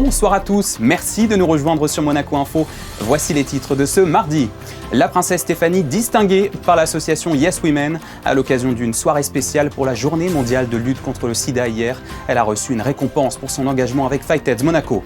Bonsoir à tous, merci de nous rejoindre sur Monaco Info. Voici les titres de ce mardi. La princesse Stéphanie distinguée par l'association Yes Women à l'occasion d'une soirée spéciale pour la journée mondiale de lutte contre le sida hier. Elle a reçu une récompense pour son engagement avec Fightheads Monaco.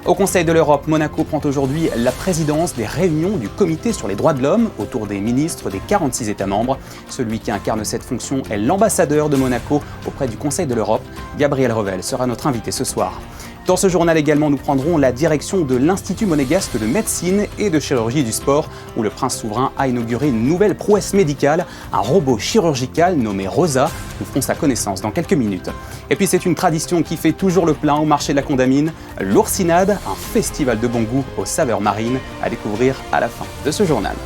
Au Conseil de l'Europe, Monaco prend aujourd'hui la présidence des réunions du Comité sur les droits de l'homme autour des ministres des 46 États membres. Celui qui incarne cette fonction est l'ambassadeur de Monaco auprès du Conseil de l'Europe. Gabriel Revel sera notre invité ce soir. Dans ce journal également, nous prendrons la direction de l'Institut monégasque de médecine et de chirurgie du sport, où le prince souverain a inauguré une nouvelle prouesse médicale, un robot chirurgical nommé Rosa. Nous ferons sa connaissance dans quelques minutes. Et puis c'est une tradition qui fait toujours le plein au marché de la Condamine, l'Oursinade, un festival de bon goût aux saveurs marines, à découvrir à la fin de ce journal.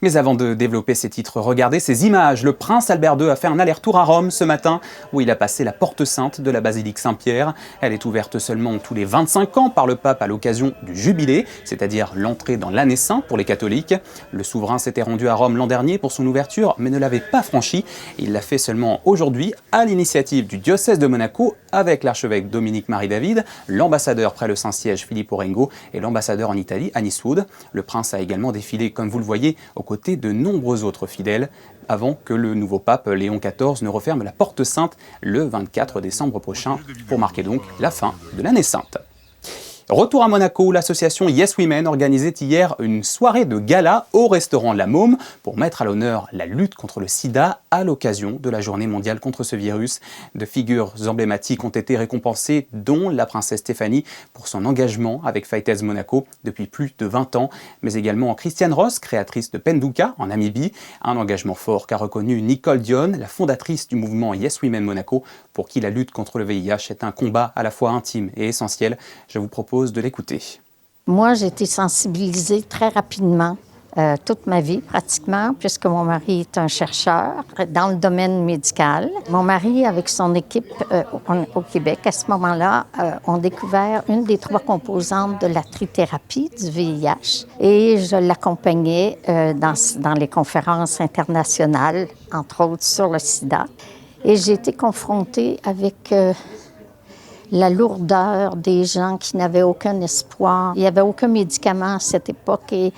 Mais avant de développer ces titres, regardez ces images. Le prince Albert II a fait un aller-retour à Rome ce matin, où il a passé la porte sainte de la basilique Saint-Pierre. Elle est ouverte seulement tous les 25 ans par le pape à l'occasion du jubilé, c'est-à-dire l'entrée dans l'année sainte pour les catholiques. Le souverain s'était rendu à Rome l'an dernier pour son ouverture, mais ne l'avait pas franchi. Il l'a fait seulement aujourd'hui, à l'initiative du diocèse de Monaco, avec l'archevêque Dominique-Marie David, l'ambassadeur près le Saint-Siège Philippe Orengo et l'ambassadeur en Italie Anis Wood. Le prince a également défilé, comme vous le voyez, aux côtés de nombreux autres fidèles, avant que le nouveau pape Léon XIV ne referme la porte sainte le 24 décembre prochain, pour marquer donc la fin de l'année sainte. Retour à Monaco, où l'association Yes Women organisait hier une soirée de gala au restaurant La Môme pour mettre à l'honneur la lutte contre le sida à l'occasion de la journée mondiale contre ce virus. De figures emblématiques ont été récompensées, dont la princesse Stéphanie pour son engagement avec Fightheads Monaco depuis plus de 20 ans, mais également Christiane Ross, créatrice de Penduka en Namibie, un engagement fort qu'a reconnu Nicole Dion, la fondatrice du mouvement Yes Women Monaco, pour qui la lutte contre le VIH est un combat à la fois intime et essentiel. Je vous propose de l'écouter. Moi, j'ai été sensibilisée très rapidement, toute ma vie pratiquement, puisque mon mari est un chercheur dans le domaine médical. Mon mari, avec son équipe au Québec, à ce moment-là, ont découvert une des 3 composantes de la trithérapie du VIH. Et je l'accompagnais dans les conférences internationales, entre autres sur le sida. Et j'ai été confrontée avec la lourdeur des gens qui n'avaient aucun espoir. Il n'y avait aucun médicament à cette époque et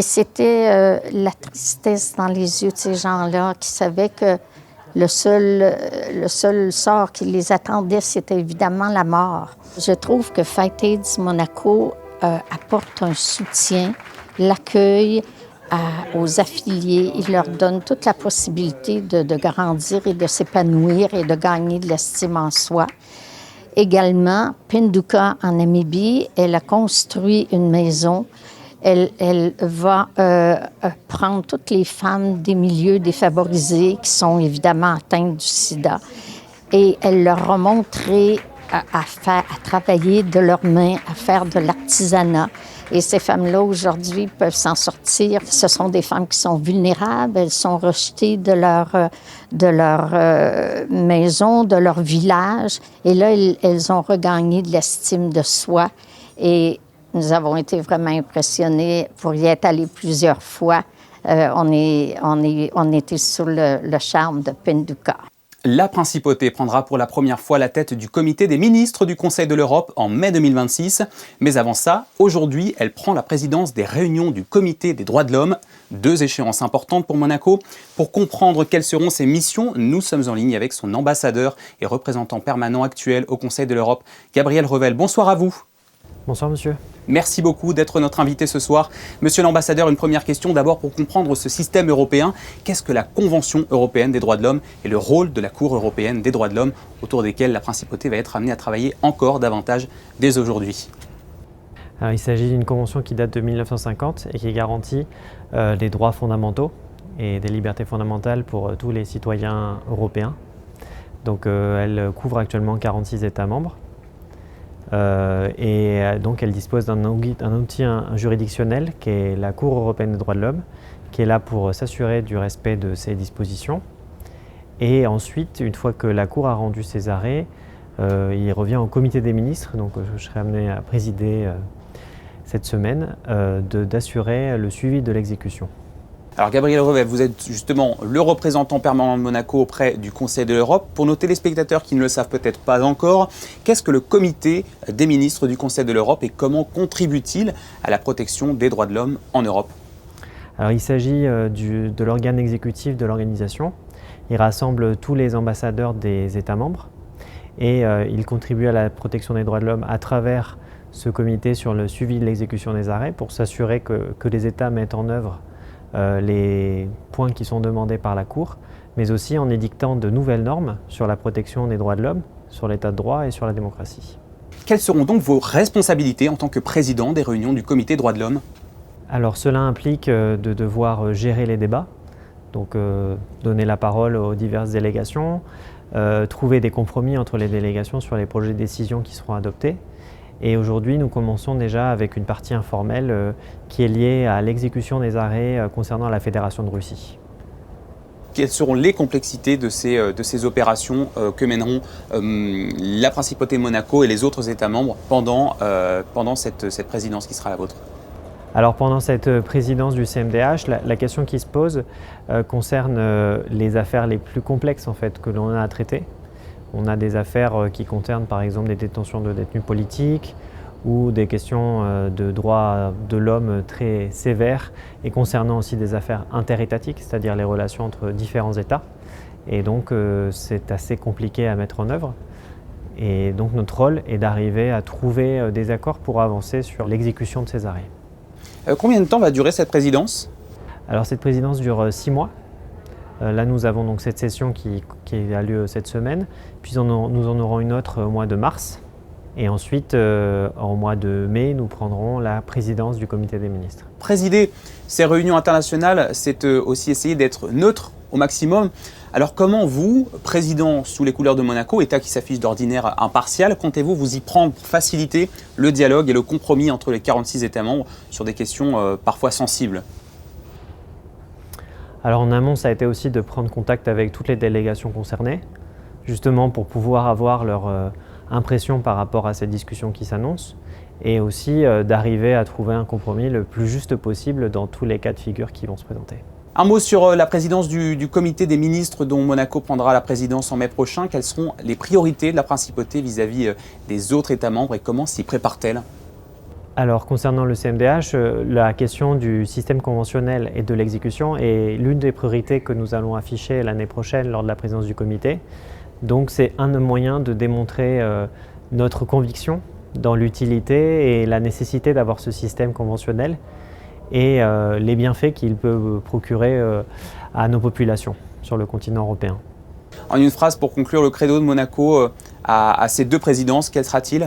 c'était la tristesse dans les yeux de ces gens-là qui savaient que le seul sort qui les attendait, c'était évidemment la mort. Je trouve que Fightheads Monaco apporte un soutien, l'accueil aux affiliés. Il leur donne toute la possibilité de grandir et de s'épanouir et de gagner de l'estime en soi. Également, Penduka en Namibie, elle a construit une maison. Elle va prendre toutes les femmes des milieux défavorisés qui sont évidemment atteintes du sida et elle leur a montré à travailler de leurs mains, à faire de l'artisanat. Et ces femmes-là, aujourd'hui, peuvent s'en sortir. Ce sont des femmes qui sont vulnérables. Elles sont rejetées de leur maison, de leur village. Et là, elles ont regagné de l'estime de soi. Et nous avons été vraiment impressionnés pour y être allés plusieurs fois. On était sous le charme de Penduka. La principauté prendra pour la première fois la tête du comité des ministres du Conseil de l'Europe en mai 2026. Mais avant ça, aujourd'hui, elle prend la présidence des réunions du comité des droits de l'homme. 2 échéances importantes pour Monaco. Pour comprendre quelles seront ses missions, nous sommes en ligne avec son ambassadeur et représentant permanent actuel au Conseil de l'Europe, Gabriel Revel. Bonsoir à vous. Bonsoir monsieur. Merci beaucoup d'être notre invité ce soir. Monsieur l'ambassadeur, une première question d'abord pour comprendre ce système européen. Qu'est-ce que la Convention européenne des droits de l'homme et le rôle de la Cour européenne des droits de l'homme autour desquels la principauté va être amenée à travailler encore davantage dès aujourd'hui? Alors, il s'agit d'une convention qui date de 1950 et qui garantit des droits fondamentaux et des libertés fondamentales pour tous les citoyens européens. Donc elle couvre actuellement 46 États membres. Donc elle dispose d'un outil juridictionnel qui est la Cour européenne des droits de l'homme, qui est là pour s'assurer du respect de ces dispositions. Et ensuite, une fois que la Cour a rendu ses arrêts, il revient au comité des ministres, donc je serai amené à présider cette semaine, d'assurer le suivi de l'exécution. Alors Gabriel Revel, vous êtes justement le représentant permanent de Monaco auprès du Conseil de l'Europe. Pour nos téléspectateurs qui ne le savent peut-être pas encore, qu'est-ce que le comité des ministres du Conseil de l'Europe et comment contribue-t-il à la protection des droits de l'homme en Europe? Alors il s'agit de l'organe exécutif de l'organisation. Il rassemble tous les ambassadeurs des États membres et il contribue à la protection des droits de l'homme à travers ce comité sur le suivi de l'exécution des arrêts pour s'assurer que les États mettent en œuvre les points qui sont demandés par la Cour, mais aussi en édictant de nouvelles normes sur la protection des droits de l'homme, sur l'état de droit et sur la démocratie. Quelles seront donc vos responsabilités en tant que président des réunions du comité droits de l'homme? Alors cela implique de devoir gérer les débats, donc donner la parole aux diverses délégations, trouver des compromis entre les délégations sur les projets de décision qui seront adoptés. Et aujourd'hui, nous commençons déjà avec une partie informelle qui est liée à l'exécution des arrêts concernant la Fédération de Russie. Quelles seront les complexités de ces opérations que mèneront la Principauté de Monaco et les autres États membres pendant cette présidence qui sera la vôtre? Alors pendant cette présidence du CMDH, la question qui se pose concerne les affaires les plus complexes en fait, que l'on a à traiter. On a des affaires qui concernent par exemple des détentions de détenus politiques ou des questions de droits de l'homme très sévères et concernant aussi des affaires interétatiques, c'est-à-dire les relations entre différents États. Et donc c'est assez compliqué à mettre en œuvre. Et donc notre rôle est d'arriver à trouver des accords pour avancer sur l'exécution de ces arrêts. Combien de temps va durer cette présidence? Alors cette présidence dure 6 mois. Là, nous avons donc cette session qui a lieu cette semaine, puis nous en aurons une autre au mois de mars. Et ensuite, au mois de mai, nous prendrons la présidence du comité des ministres. Présider ces réunions internationales, c'est aussi essayer d'être neutre au maximum. Alors comment vous, président sous les couleurs de Monaco, État qui s'affiche d'ordinaire impartial, comptez-vous vous y prendre pour faciliter le dialogue et le compromis entre les 46 États membres sur des questions parfois sensibles? Alors en amont, ça a été aussi de prendre contact avec toutes les délégations concernées, justement pour pouvoir avoir leur impression par rapport à cette discussion qui s'annonce, et aussi d'arriver à trouver un compromis le plus juste possible dans tous les cas de figure qui vont se présenter. Un mot sur la présidence du comité des ministres dont Monaco prendra la présidence en mai prochain. Quelles seront les priorités de la principauté vis-à-vis des autres États membres et comment s'y prépare-t-elle? Alors concernant le CMDH, la question du système conventionnel et de l'exécution est l'une des priorités que nous allons afficher l'année prochaine lors de la présidence du comité. Donc c'est un moyen de démontrer notre conviction dans l'utilité et la nécessité d'avoir ce système conventionnel et les bienfaits qu'il peut procurer à nos populations sur le continent européen. En une phrase pour conclure, le credo de Monaco à ces deux présidences, quel sera-t-il?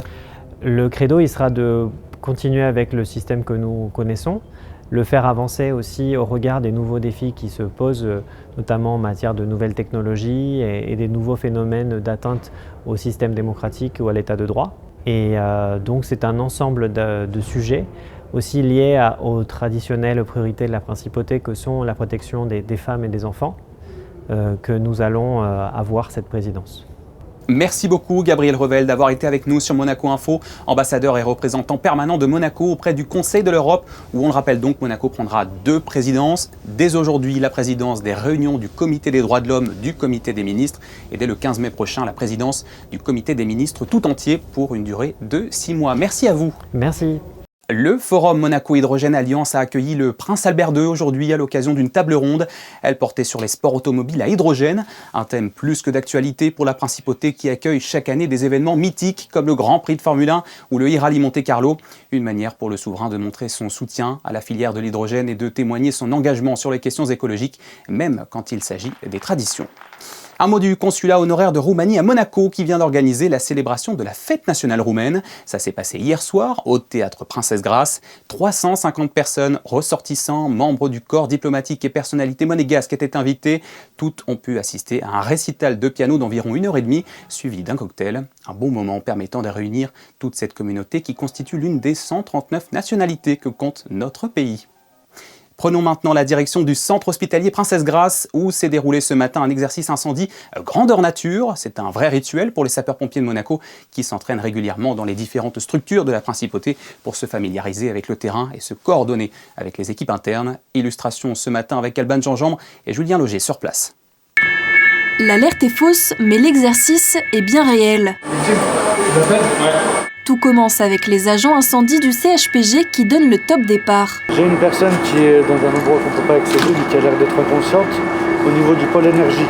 Le credo, il sera de continuer avec le système que nous connaissons, le faire avancer aussi au regard des nouveaux défis qui se posent, notamment en matière de nouvelles technologies et des nouveaux phénomènes d'atteinte au système démocratique ou à l'état de droit. Et donc c'est un ensemble de sujets aussi liés aux traditionnelles priorités de la principauté que sont la protection des femmes et des enfants que nous allons avoir cette présidence. Merci beaucoup Gabriel Revel d'avoir été avec nous sur Monaco Info, ambassadeur et représentant permanent de Monaco auprès du Conseil de l'Europe, où on le rappelle donc, Monaco prendra 2 présidences. Dès aujourd'hui, la présidence des réunions du Comité des droits de l'homme du Comité des ministres, et dès le 15 mai prochain, la présidence du Comité des ministres tout entier pour une durée de 6 mois. Merci à vous. Merci. Le Forum Monaco Hydrogène Alliance a accueilli le Prince Albert II aujourd'hui à l'occasion d'une table ronde. Elle portait sur les sports automobiles à hydrogène, un thème plus que d'actualité pour la principauté qui accueille chaque année des événements mythiques comme le Grand Prix de Formule 1 ou le e-Rally Monte-Carlo. Une manière pour le souverain de montrer son soutien à la filière de l'hydrogène et de témoigner son engagement sur les questions écologiques, même quand il s'agit des traditions. Un mot du consulat honoraire de Roumanie à Monaco qui vient d'organiser la célébration de la fête nationale roumaine. Ça s'est passé hier soir au théâtre Princesse Grace. 350 personnes, ressortissants, membres du corps diplomatique et personnalités monégasques étaient invités. Toutes ont pu assister à un récital de piano d'environ 1h30, suivi d'un cocktail. Un bon moment permettant de réunir toute cette communauté qui constitue l'une des 139 nationalités que compte notre pays. Prenons maintenant la direction du centre hospitalier Princesse Grasse où s'est déroulé ce matin un exercice incendie grandeur nature. C'est un vrai rituel pour les sapeurs-pompiers de Monaco qui s'entraînent régulièrement dans les différentes structures de la principauté pour se familiariser avec le terrain et se coordonner avec les équipes internes. Illustration ce matin avec Alban Jean-Jambe et Julien Loger sur place. L'alerte est fausse, mais l'exercice est bien réel. Tout commence avec les agents incendies du CHPG qui donnent le top départ. J'ai une personne qui est dans un endroit qu'on ne peut pas accéder, mais qui a l'air d'être inconsciente au niveau du pôle énergie.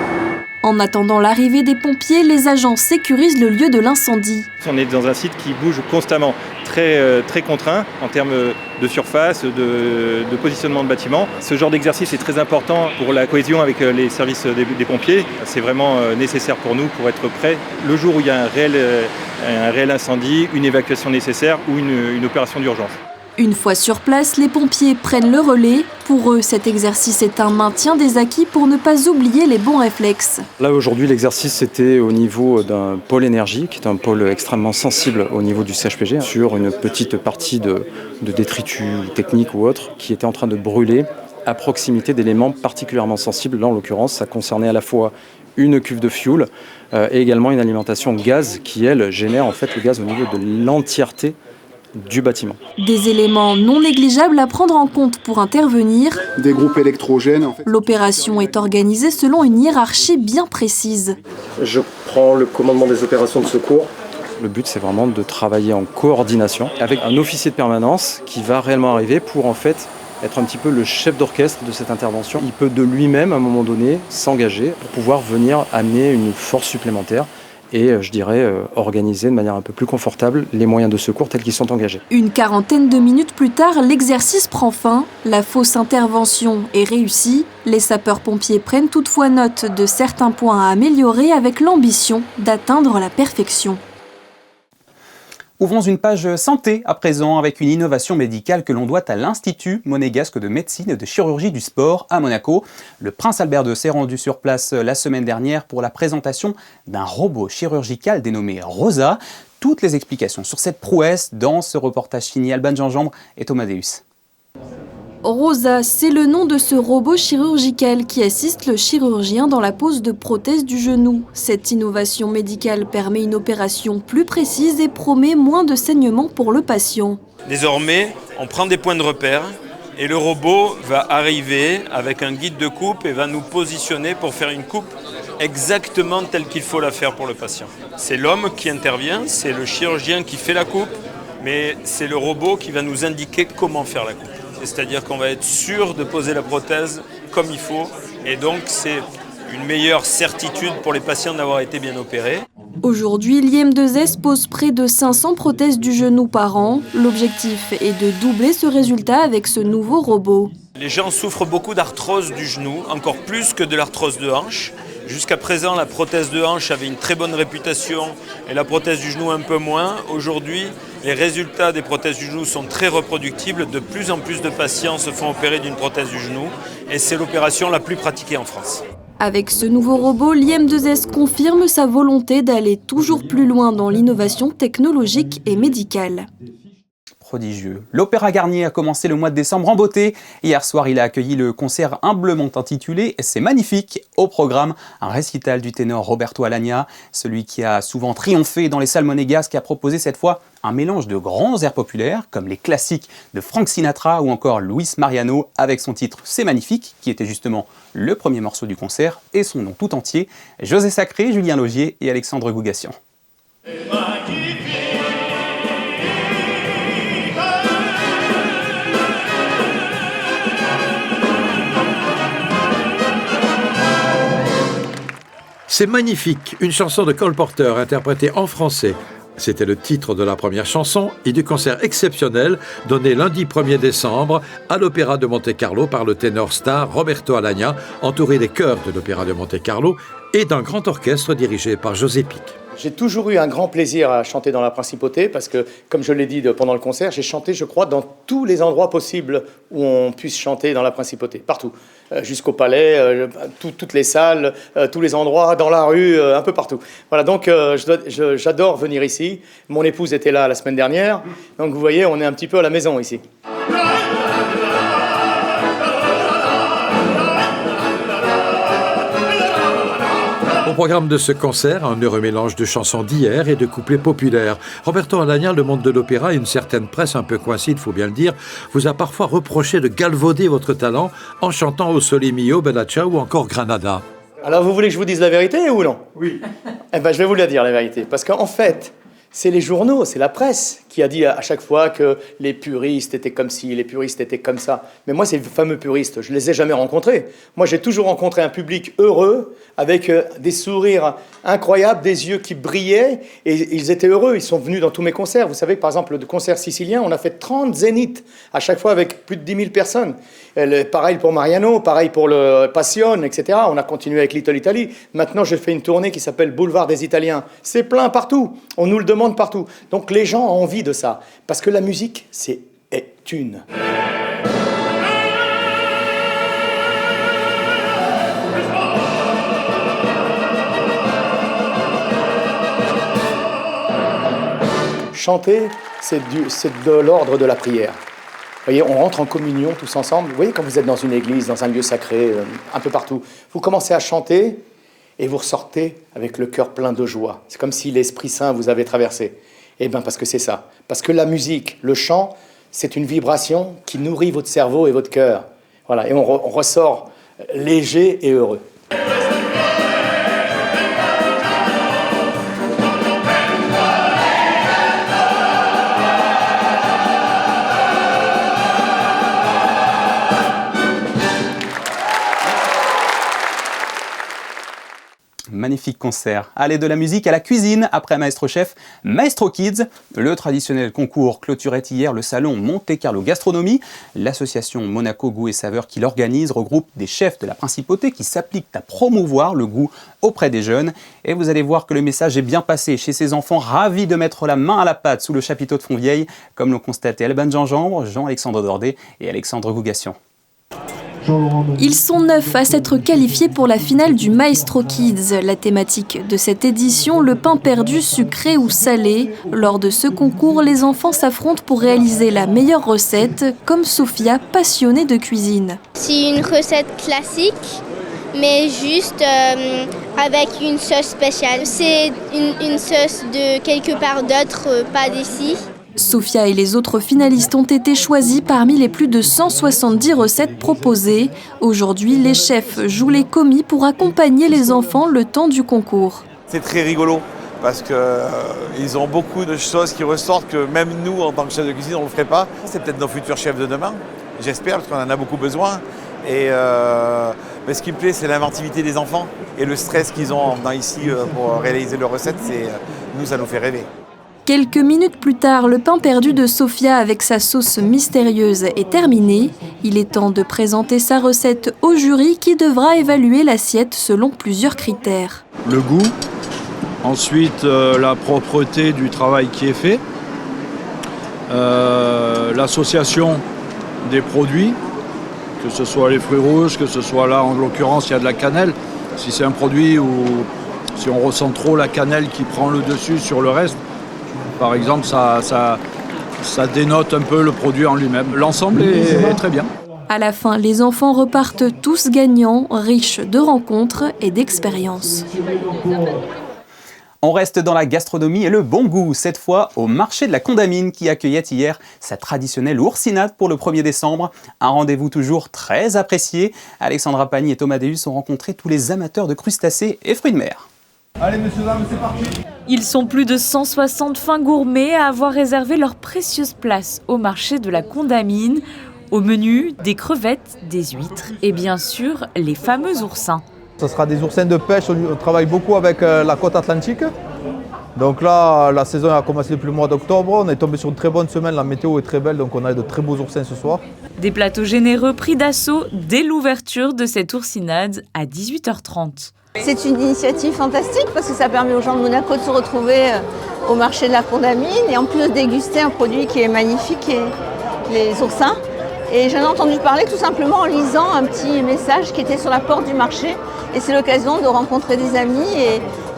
En attendant l'arrivée des pompiers, les agents sécurisent le lieu de l'incendie. On est dans un site qui bouge constamment, très contraint en termes de surface, de positionnement de bâtiments. Ce genre d'exercice est très important pour la cohésion avec les services des pompiers. C'est vraiment nécessaire pour nous pour être prêts le jour où il y a un réel incendie, une évacuation nécessaire ou une opération d'urgence. Une fois sur place, les pompiers prennent le relais. Pour eux, cet exercice est un maintien des acquis pour ne pas oublier les bons réflexes. Là aujourd'hui l'exercice c'était au niveau d'un pôle énergie, qui est un pôle extrêmement sensible au niveau du CHPG, sur une petite partie de détritus techniques ou autres, qui était en train de brûler à proximité d'éléments particulièrement sensibles. Là en l'occurrence ça concernait à la fois une cuve de fioul et également une alimentation gaz qui elle génère en fait le gaz au niveau de l'entièreté du bâtiment. Des éléments non négligeables à prendre en compte pour intervenir. Des groupes électrogènes. En fait. L'opération est organisée selon une hiérarchie bien précise. Je prends le commandement des opérations de secours. Le but c'est vraiment de travailler en coordination avec un officier de permanence qui va réellement arriver pour en fait être un petit peu le chef d'orchestre de cette intervention. Il peut de lui-même à un moment donné s'engager pour pouvoir venir amener une force supplémentaire et je dirais organiser de manière un peu plus confortable les moyens de secours tels qu'ils sont engagés. Une quarantaine de minutes plus tard, l'exercice prend fin. La fausse intervention est réussie. Les sapeurs-pompiers prennent toutefois note de certains points à améliorer avec l'ambition d'atteindre la perfection. Ouvrons une page santé à présent avec une innovation médicale que l'on doit à l'Institut monégasque de médecine et de chirurgie du sport à Monaco. Le prince Albert II s'est rendu sur place la semaine dernière pour la présentation d'un robot chirurgical dénommé Rosa. Toutes les explications sur cette prouesse dans ce reportage signé Alban Jean-Jambe et Thomas Deus. Rosa, c'est le nom de ce robot chirurgical qui assiste le chirurgien dans la pose de prothèse du genou. Cette innovation médicale permet une opération plus précise et promet moins de saignements pour le patient. Désormais, on prend des points de repère et le robot va arriver avec un guide de coupe et va nous positionner pour faire une coupe exactement telle qu'il faut la faire pour le patient. C'est l'homme qui intervient, c'est le chirurgien qui fait la coupe, mais c'est le robot qui va nous indiquer comment faire la coupe. C'est-à-dire qu'on va être sûr de poser la prothèse comme il faut et donc c'est une meilleure certitude pour les patients d'avoir été bien opérés. Aujourd'hui, l'IM2S pose près de 500 prothèses du genou par an. L'objectif est de doubler ce résultat avec ce nouveau robot. Les gens souffrent beaucoup d'arthrose du genou, encore plus que de l'arthrose de hanche. Jusqu'à présent, la prothèse de hanche avait une très bonne réputation et la prothèse du genou un peu moins. Aujourd'hui, les résultats des prothèses du genou sont très reproductibles. De plus en plus de patients se font opérer d'une prothèse du genou et c'est l'opération la plus pratiquée en France. Avec ce nouveau robot, l'IM2S confirme sa volonté d'aller toujours plus loin dans l'innovation technologique et médicale. Prodigieux. L'Opéra Garnier a commencé le mois de décembre en beauté. Hier soir, il a accueilli le concert humblement intitulé « C'est magnifique ». Au programme, un récital du ténor Roberto Alagna, celui qui a souvent triomphé dans les salles monégasques, a proposé cette fois un mélange de grands airs populaires, comme les classiques de Frank Sinatra ou encore Luis Mariano, avec son titre « C'est magnifique », qui était justement le premier morceau du concert, et son nom tout entier, José Sacré, Julien Logier et Alexandre Gougassian. C'est magnifique, une chanson de Cole Porter interprétée en français. C'était le titre de la première chanson et du concert exceptionnel donné lundi 1er décembre à l'Opéra de Monte-Carlo par le ténor star Roberto Alagna, entouré des chœurs de l'Opéra de Monte-Carlo et d'un grand orchestre dirigé par José Pic. J'ai toujours eu un grand plaisir à chanter dans la Principauté parce que, comme je l'ai dit pendant le concert, j'ai chanté, je crois, dans tous les endroits possibles où on puisse chanter dans la Principauté, partout. Jusqu'au palais, toutes les salles, tous les endroits, dans la rue, un peu partout. Voilà, donc j'adore venir ici. Mon épouse était là la semaine dernière, donc vous voyez, on est un petit peu à la maison ici. programme de ce concert, un heureux mélange de chansons d'hier et de couplets populaires. Roberto Alagna, le monde de l'opéra et une certaine presse un peu coincée, il faut bien le dire, vous a parfois reproché de galvauder votre talent en chantant Au Sole Mio, Bella Ciao ou encore Granada. Alors vous voulez que je vous dise la vérité ou non? Oui. Eh ben je vais vous la dire la vérité, parce qu'en fait, c'est les journaux, c'est la presse qui a dit à chaque fois que les puristes étaient comme ci, les puristes étaient comme ça. Mais moi, ces fameux puristes, je ne les ai jamais rencontrés. Moi, j'ai toujours rencontré un public heureux, avec des sourires incroyables, des yeux qui brillaient, et ils étaient heureux. Ils sont venus dans tous mes concerts. Vous savez, par exemple, le concert sicilien, on a fait 30 zéniths, à chaque fois avec plus de 10 000 personnes. Pareil pour Mariano, pareil pour le Passion, etc. On a continué avec Little Italy. Maintenant, je fais une tournée qui s'appelle Boulevard des Italiens. C'est plein partout. On nous le demande partout. Donc les gens ont envie de ça. Parce que la musique, c'est une. Chanter, c'est de l'ordre de la prière. Vous voyez, on rentre en communion tous ensemble. Vous voyez, quand vous êtes dans une église, dans un lieu sacré, un peu partout, vous commencez à chanter et vous ressortez avec le cœur plein de joie. C'est comme si l'Esprit Saint vous avait traversé. Eh bien, parce que c'est ça. Parce que la musique, le chant, c'est une vibration qui nourrit votre cerveau et votre cœur. Voilà, et on ressort léger et heureux. Magnifique concert. Allez, de la musique à la cuisine, après Maestro Chef, Maestro Kids. Le traditionnel concours clôturait hier le salon Monte Carlo Gastronomie. L'association Monaco Goût et Saveurs qui l'organise regroupe des chefs de la principauté qui s'appliquent à promouvoir le goût auprès des jeunes. Et vous allez voir que le message est bien passé chez ces enfants ravis de mettre la main à la pâte sous le chapiteau de Fontvieille, comme l'ont constaté Alban Gingembre, Jean-Alexandre Dordet et Alexandre Gougassion. Ils sont 9 à s'être qualifiés pour la finale du Maestro Kids. La thématique de cette édition, le pain perdu sucré ou salé. Lors de ce concours, les enfants s'affrontent pour réaliser la meilleure recette, comme Sophia, passionnée de cuisine. C'est une recette classique, mais juste avec une sauce spéciale. C'est une sauce de quelque part d'autre, pas d'ici. Sophia et les autres finalistes ont été choisis parmi les plus de 170 recettes proposées. Aujourd'hui, les chefs jouent les commis pour accompagner les enfants le temps du concours. C'est très rigolo parce qu'ils ont beaucoup de choses qui ressortent que même nous, en tant que chefs de cuisine, on ne le ferait pas. C'est peut-être nos futurs chefs de demain, j'espère, parce qu'on en a beaucoup besoin. Mais ce qui me plaît, c'est l'inventivité des enfants et le stress qu'ils ont en venant ici pour réaliser leurs recettes. Nous, ça nous fait rêver. Quelques minutes plus tard, le pain perdu de Sophia avec sa sauce mystérieuse est terminé. Il est temps de présenter sa recette au jury qui devra évaluer l'assiette selon plusieurs critères. Le goût, ensuite la propreté du travail qui est fait, l'association des produits, que ce soit les fruits rouges, que ce soit là en l'occurrence il y a de la cannelle. Si c'est un produit où si on ressent trop la cannelle qui prend le dessus sur le reste, par exemple, ça dénote un peu le produit en lui-même. L'ensemble est très bien. À la fin, les enfants repartent tous gagnants, riches de rencontres et d'expériences. On reste dans la gastronomie et le bon goût, cette fois au marché de la Condamine qui accueillait hier sa traditionnelle oursinade pour le 1er décembre. Un rendez-vous toujours très apprécié. Alexandra Pagny et Thomas Deus ont rencontré tous les amateurs de crustacés et fruits de mer. Allez messieurs, dames, c'est parti. Ils sont plus de 160 fins gourmets à avoir réservé leur précieuse place au marché de la Condamine. Au menu, des crevettes, des huîtres et bien sûr, les fameux oursins. Ce sera des oursins de pêche, on travaille beaucoup avec la côte atlantique. Donc là, la saison a commencé depuis le mois d'octobre, on est tombé sur une très bonne semaine, la météo est très belle, donc on a de très beaux oursins ce soir. Des plateaux généreux pris d'assaut dès l'ouverture de cette oursinade à 18h30. C'est une initiative fantastique parce que ça permet aux gens de Monaco de se retrouver au marché de la Condamine et en plus de déguster un produit qui est magnifique, qui est les oursins. Et j'en ai entendu parler tout simplement en lisant un petit message qui était sur la porte du marché. Et c'est l'occasion de rencontrer des amis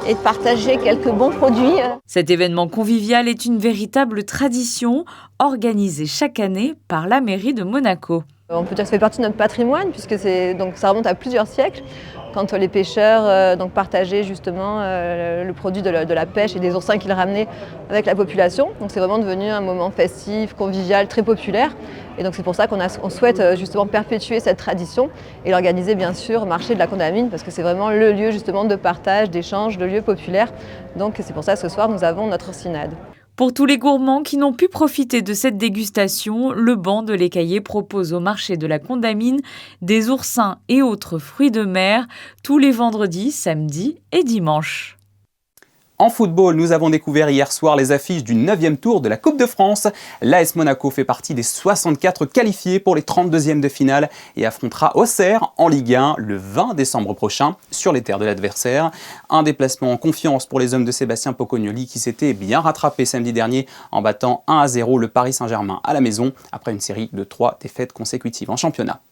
et de partager quelques bons produits. Cet événement convivial est une véritable tradition organisée chaque année par la mairie de Monaco. On peut dire que ça fait partie de notre patrimoine puisque ça remonte à plusieurs siècles. Quand les pêcheurs partageaient justement le produit de la pêche et des oursins qu'ils ramenaient avec la population. Donc c'est vraiment devenu un moment festif, convivial, très populaire. Et donc c'est pour ça qu'on souhaite justement perpétuer cette tradition et l'organiser bien sûr au marché de la Condamine parce que c'est vraiment le lieu justement de partage, d'échange, le lieu populaire. Donc c'est pour ça que ce soir nous avons notre oursinade. Pour tous les gourmands qui n'ont pu profiter de cette dégustation, le banc de l'Écaillé propose au marché de la Condamine des oursins et autres fruits de mer tous les vendredis, samedis et dimanches. En football, nous avons découvert hier soir les affiches du 9e tour de la Coupe de France. L'AS Monaco fait partie des 64 qualifiés pour les 32e de finale et affrontera Auxerre en Ligue 1 le 20 décembre prochain sur les terres de l'adversaire. Un déplacement en confiance pour les hommes de Sébastien Pocognoli qui s'était bien rattrapé samedi dernier en battant 1-0 le Paris Saint-Germain à la maison après une série de 3 défaites consécutives en championnat.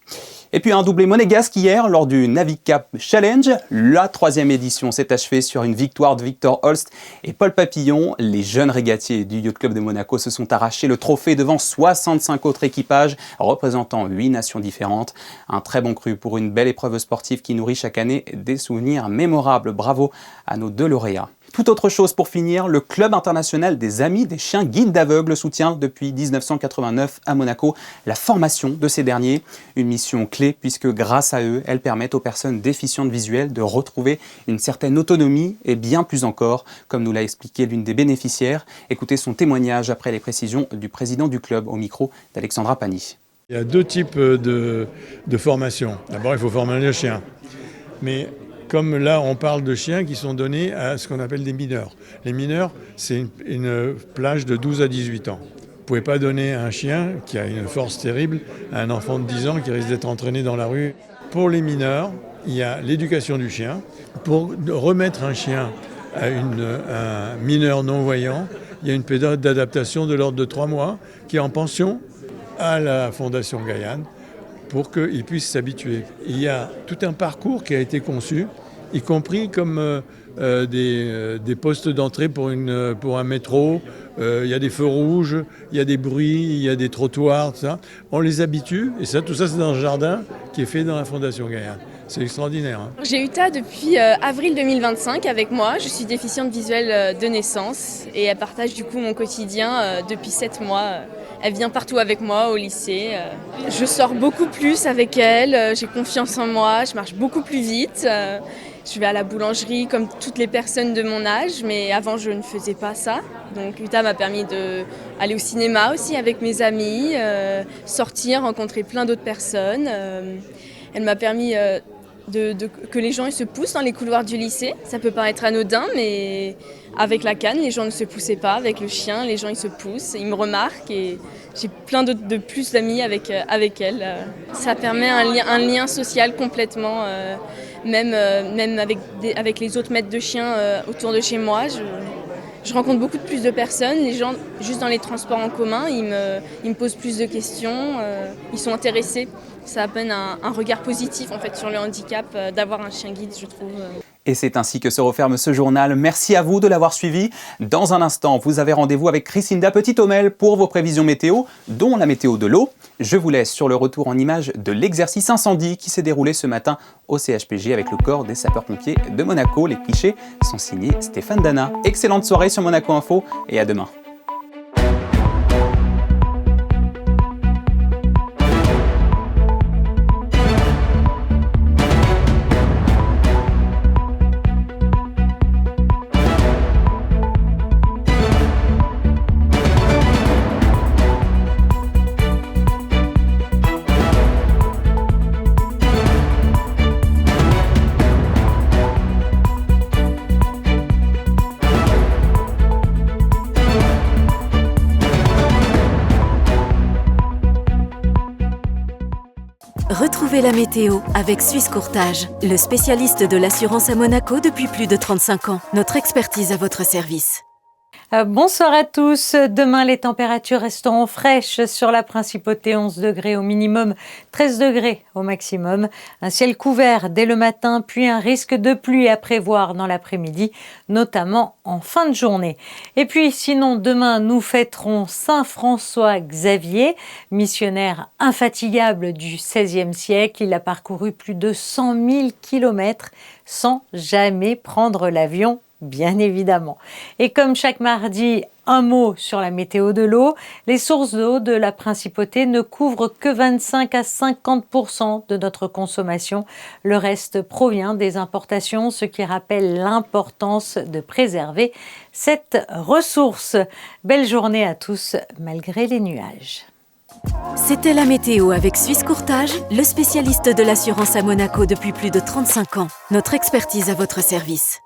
Et puis un doublé monégasque hier lors du Navicap Challenge. La 3e édition s'est achevée sur une victoire de Victor Holst et Paul Papillon. Les jeunes régatiers du Yacht Club de Monaco se sont arrachés le trophée devant 65 autres équipages représentant 8 nations différentes. Un très bon cru pour une belle épreuve sportive qui nourrit chaque année des souvenirs mémorables. Bravo à nos 2 lauréats. Tout autre chose pour finir, le Club international des amis des chiens guides d'aveugles soutient depuis 1989 à Monaco la formation de ces derniers. Une mission clé puisque grâce à eux, elles permettent aux personnes déficientes visuelles de retrouver une certaine autonomie et bien plus encore, comme nous l'a expliqué l'une des bénéficiaires. Écoutez son témoignage après les précisions du président du club au micro d'Alexandra Pani. Il y a 2 types de formation. D'abord, il faut former le chien. Mais comme là, on parle de chiens qui sont donnés à ce qu'on appelle des mineurs. Les mineurs, c'est une plage de 12 à 18 ans. Vous ne pouvez pas donner un chien qui a une force terrible à un enfant de 10 ans qui risque d'être entraîné dans la rue. Pour les mineurs, il y a l'éducation du chien. Pour remettre un chien à un mineur non-voyant, il y a une période d'adaptation de l'ordre de 3 mois qui est en pension à la Fondation Gaillane pour qu'il puisse s'habituer. Il y a tout un parcours qui a été conçu, y compris comme des postes d'entrée pour un métro. Il y a des feux rouges, il y a des bruits, il y a des trottoirs, tout ça. On les habitue, et tout ça c'est dans le jardin qui est fait dans la Fondation Gaillane. C'est extraordinaire. Hein. J'ai Uta depuis avril 2025 avec moi. Je suis déficiente visuelle de naissance et elle partage du coup mon quotidien depuis 7 mois. Elle vient partout avec moi au lycée. Je sors beaucoup plus avec elle, j'ai confiance en moi, je marche beaucoup plus vite. Je vais à la boulangerie comme toutes les personnes de mon âge, mais avant je ne faisais pas ça. Donc Uta m'a permis d'aller au cinéma aussi avec mes amis, sortir, rencontrer plein d'autres personnes. Elle m'a permis que les gens ils se poussent dans les couloirs du lycée. Ça peut paraître anodin, mais avec la canne, les gens ne se poussaient pas. Avec le chien, les gens ils se poussent, ils me remarquent et j'ai plein de plus d'amis avec elle. Ça permet un lien social complètement, même avec les autres maîtres de chiens autour de chez moi. Je rencontre beaucoup plus de personnes, les gens juste dans les transports en commun, ils me posent plus de questions, ils sont intéressés. Ça amène un regard positif en fait sur le handicap d'avoir un chien guide, je trouve. Et c'est ainsi que se referme ce journal. Merci à vous de l'avoir suivi. Dans un instant, vous avez rendez-vous avec Christinda Petit-Omel pour vos prévisions météo, dont la météo de l'eau. Je vous laisse sur le retour en images de l'exercice incendie qui s'est déroulé ce matin au CHPG avec le corps des sapeurs-pompiers de Monaco. Les clichés sont signés Stéphane Dana. Excellente soirée sur Monaco Info et à demain. Retrouvez la météo avec Suisse Courtage, le spécialiste de l'assurance à Monaco depuis plus de 35 ans. Notre expertise à votre service. Bonsoir à tous. Demain, les températures resteront fraîches sur la Principauté, 11 degrés au minimum, 13 degrés au maximum. Un ciel couvert dès le matin, puis un risque de pluie à prévoir dans l'après-midi, notamment en fin de journée. Et puis, sinon, demain, nous fêterons Saint François Xavier, missionnaire infatigable du XVIe siècle. Il a parcouru plus de 100 000 kilomètres sans jamais prendre l'avion, bien évidemment. Et comme chaque mardi, un mot sur la météo de l'eau. Les sources d'eau de la Principauté ne couvrent que 25 à 50% de notre consommation. Le reste provient des importations, ce qui rappelle l'importance de préserver cette ressource. Belle journée à tous, malgré les nuages. C'était la météo avec Suisse Courtage, le spécialiste de l'assurance à Monaco depuis plus de 35 ans. Notre expertise à votre service.